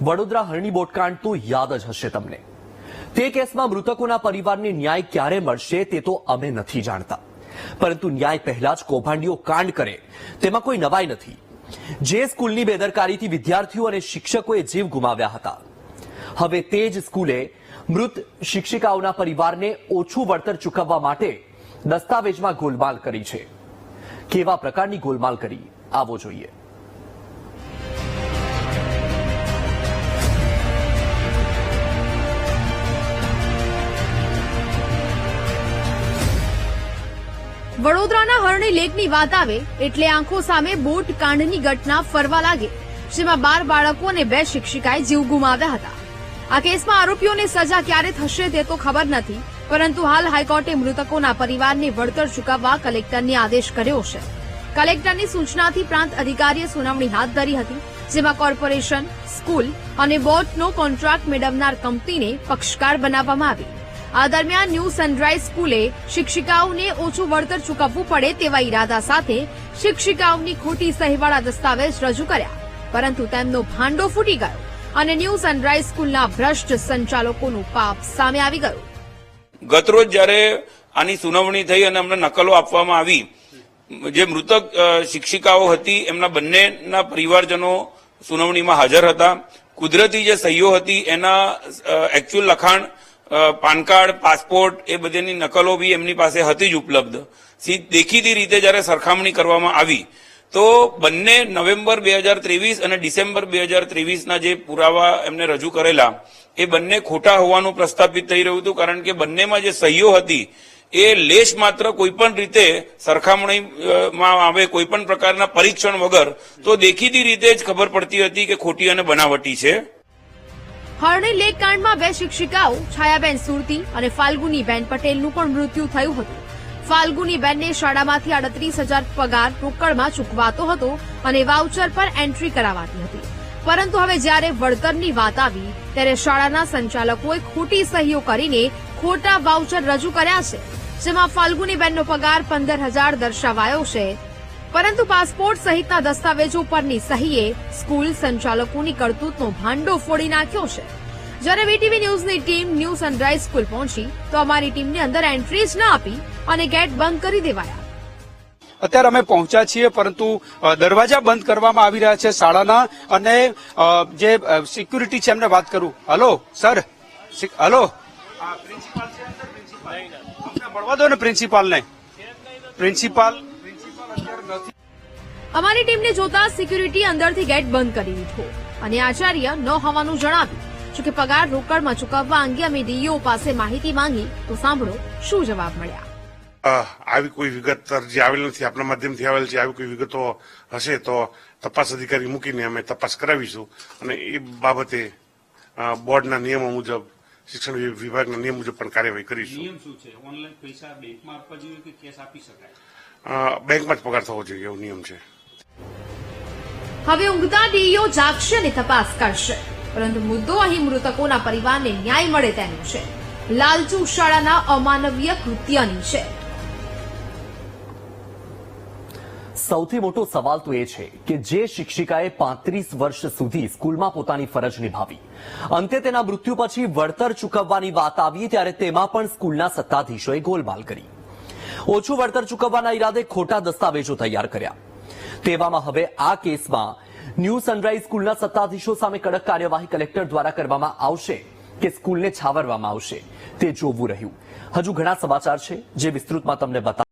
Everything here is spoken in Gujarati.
વડોદરા હરણી બોટકાંડ તો યાદ જ હશે તમને। તે કેસમાં મૃતકોના પરિવારને ન્યાય ક્યારે મળશે તે તો અમે નથી જાણતા, પરંતુ ન્યાય પહેલા જ કૌભાંડીઓ કાંડ કરે તેમાં કોઈ નવાઈ નથી। જે સ્કૂલની બેદરકારીથી વિદ્યાર્થીઓ અને શિક્ષકોએ જીવ ગુમાવ્યા હતા, હવે તે જ સ્કૂલે મૃત શિક્ષિકાઓના પરિવારને ઓછું વળતર ચૂકવવા માટે દસ્તાવેજમાં ગોલમાલ કરી છે। કેવા પ્રકારની ગોલમાલ કરી, આવો જોઈએ। વડોદરાના હરણી લેકની વાત આવે એટલે આંખો સામે બોટ કાંડની ઘટના ફરવા લાગે, જેમાં 12 બાળકો અને 2 શિક્ષિકાએ જીવ ગુમાવ્યા હતા। આ કેસમાં આરોપીઓને સજા ક્યારે થશે તે તો ખબર નથી, પરંતુ હાલ હાઈકોર્ટે મૃતકોના પરિવારને વળતર ચૂકવવા કલેક્ટરને આદેશ કર્યો છે। કલેક્ટરની સૂચનાથી પ્રાંત અધિકારીએ સુનાવણી હાથ ધરી હતી, જેમાં કોર્પોરેશન, સ્કૂલ અને બોટનો કોન્ટ્રાક્ટ મેળવનાર કંપનીને પક્ષકાર બનાવવામાં આવી। આ દરમિયાન ન્યૂ સનરાઈઝ સ્કૂલે શિક્ષિકાઓને ઓછું વળતર ચૂકવવું પડે તેવા ઈરાદા સાથે શિક્ષિકાઓની ખોટી સહીવાળા દસ્તાવેજ રજૂ કર્યા, પરંતુ તેમનો ભાંડો ફૂટી ગયો અને ન્યૂ સનરાઈઝ સ્કૂલના ભ્રષ્ટ સંચાલકોનું પાપ સામે આવી ગયું। ગતરોજ જ્યારે આની સુનાવણી થઈ અને અમને નકલો આપવામાં આવી, જે મૃતક શિક્ષિકાઓ હતી એમના બંનેના પરિવારજનો સુનાવણીમાં હાજર હતા। કુદરતી જે સહીઓ હતી એના એકચ્યુઅલ લખાણ, પાન કાર્ડ, પાસપોર્ટ એ બધીની નકલો બી એમની પાસે હતી જ ઉપલબ્ધ। દેખીતી રીતે જ્યારે સરખામણી કરવામાં આવી તો બંને નવેમ્બર 2023 અને ડિસેમ્બર 2023ના જે પુરાવા એમને રજૂ કરેલા એ બંને ખોટા હોવાનું પ્રસ્થાપિત થઈ રહ્યું હતું, કારણ કે બંનેમાં જે સહીઓ હતી એ લેશ માત્ર કોઈપણ રીતે સરખામણીમાં આવે, કોઈપણ પ્રકારના પરીક્ષણ વગર તો દેખીતી રીતે જ ખબર પડતી હતી કે ખોટી અને બનાવટી છે। હરણી લેક કાંડમાં 2 શિક્ષિકાઓ છાયાબેન સુરતી અને ફાલ્ગુનીબેન પટેલનું પણ મૃત્યુ થયું હતું। ફાલ્ગુનીબેનને શાળામાંથી 38,000 પગાર રોકડમાં ચૂકવાતો હતો અને વાઉચર પર એન્ટ્રી કરાવાતી હતી, પરંતુ હવે જ્યારે વળતરની વાત આવી ત્યારે શાળાના સંચાલકોએ ખોટી સહીઓ કરીને ખોટા વાઉચર રજૂ કર્યા છે, જેમાં ફાલ્ગુનીબેનનો પગાર 15,000 દર્શાવાયો છે, પરંતુ પાસપોર્ટ સહિતના દસ્તાવેજો પરની સહીએ સ્કૂલ સંચાલકોની કરતૂતનો ભાંડો ફોડી નાખ્યો છે। જ્યારે વીટીવી ન્યૂઝની ટીમ ન્યૂ સનરાઈઝ સ્કૂલ પહોંચી તો અમારી ટીમને અંદર એન્ટ્રી જ ન આપી અને ગેટ બંધ કરી દેવાયા। અત્યારે અમે પહોંચ્યા છીએ, પરંતુ દરવાજા બંધ કરવામાં આવી રહ્યા છે શાળાના, અને જે સિક્યુરિટી છે એમને વાત કરું। હલો સર, હલો, પ્રિન્સિપાલ છે અંદર? પ્રિન્સિપાલ અમને મળવા દો ને, પ્રિન્સિપાલને। પ્રિન્સિપાલ અમારી ટીમને જોતા સિક્યુરિટી અંદરથી ગેટ બંધ કરી દીધો અને આચાર્ય ન હોવાનું જણાવ્યું। જોકે પગાર રોકડમાં ચૂકવવા અંગે અમે ડીઈઓ પાસે માહિતી માંગી તો સાંભળો શું જવાબ મળ્યા। આવી કોઈ વિગત જે આવેલ નથી, આપણા માધ્યમથી આવેલ છે, આવી કોઈ વિગતો હશે તો તપાસ અધિકારી મૂકીને અમે તપાસ કરાવીશું અને એ બાબતે બોર્ડના નિયમો મુજબ, શિક્ષણ વિભાગના નિયમ મુજબ પણ કાર્યવાહી કરીશું। નિયમ શું છે? ઓનલાઈન પૈસા બેંકમાં આપવા જોઈએ કે કેશ આપી શકાય? બેંકમાં જ પગાર થવો જોઈએ, એવો નિયમ છે। હવે ઊંઘતા ડીઈઓ જાગશે અને તપાસ કરશે, પરંતુ મુદ્દો અહીં મૃતકોના પરિવારને ન્યાય મળે તેનો છે। લાલચુ શાળાના અમાનવીય કૃત્યની છે। સૌથી મોટો સવાલ તો એ છે કે જે શિક્ષિકાએ 35 વર્ષ સુધી સ્કૂલમાં પોતાની ફરજ નિભાવી, અંતે તેના મૃત્યુ પછી વળતર ચૂકવવાની વાત આવી ત્યારે તેમાં પણ સ્કૂલના સત્તાધીશોએ ગોલમાલ કરી। ઓછું વળતર ચૂકવવાના ઈરાદે ખોટા દસ્તાવેજો તૈયાર કર્યા। તેવામાં હવે આ કેસમાં ન્યૂ સનરાઈઝ સ્કૂલના સત્તાધીશો સામે કડક કાર્યવાહી કલેક્ટર દ્વારા કરવામાં આવશે કે સ્કૂલને છાવરવામાં આવશે તે જોવું રહ્યું। હજુ ઘણા સમાચાર છે જે વિસ્તૃતમાં તમને બતાવ